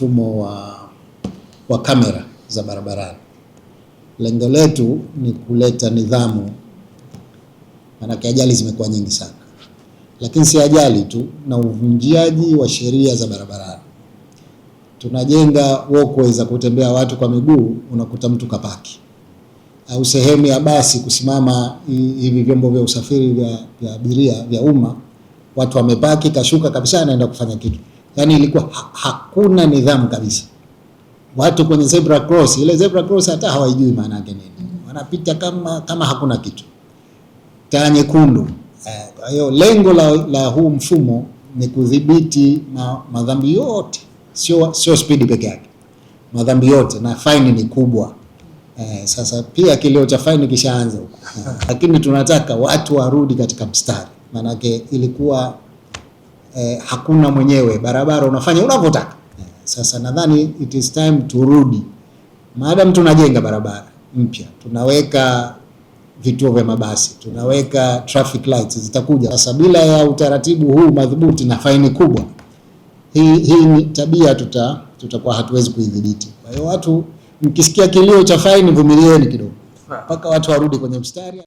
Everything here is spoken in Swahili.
mfumo wa kamera za barabarani. Lengo letu ni kuleta nidhamu, maana ajali zimekuwa nyingi sana, lakini si ajali tu, na uvunjiaji wa sheria za barabarani. Tunajenga walkway za kutembea watu kwa miguu, unakuta mtu kapaki, au sehemu ya basi kusimama, hivi vyombo vya usafiri vya abiria vya umma, watu wamepaki, kashuka kabisa, anaenda kufanya kitu. Yani ilikuwa hakuna nidhamu kabisa. Watu kwenye zebra cross, ile zebra cross hata hawajui maana yake nini, wanapita kama hakuna kitu, taa nyekundu. Kwa hiyo lengo la huu mfumo ni kudhibiti madhambi yote, sio speed peke yake, madhambi yote, na faini ni kubwa. Sasa pia kilio cha faini kishaanza huko, lakini tunataka watu warudi katika mstari, maanake ilikuwa hakuna mwenyewe, barabara unafanya unavyotaka. Sasa nadhani it is time turudi, maadamu tunajenga barabara mpya, tunaweka vituo vya mabasi, tunaweka traffic lights zitakuja. Sasa bila ya utaratibu huu madhubuti na faini kubwa, hii ni tabia tutakuwa hatuwezi kuidhibiti. Kwa hiyo watu mkisikia kilio cha faini, vumilieni kidogo mpaka watu warudi kwenye mstari.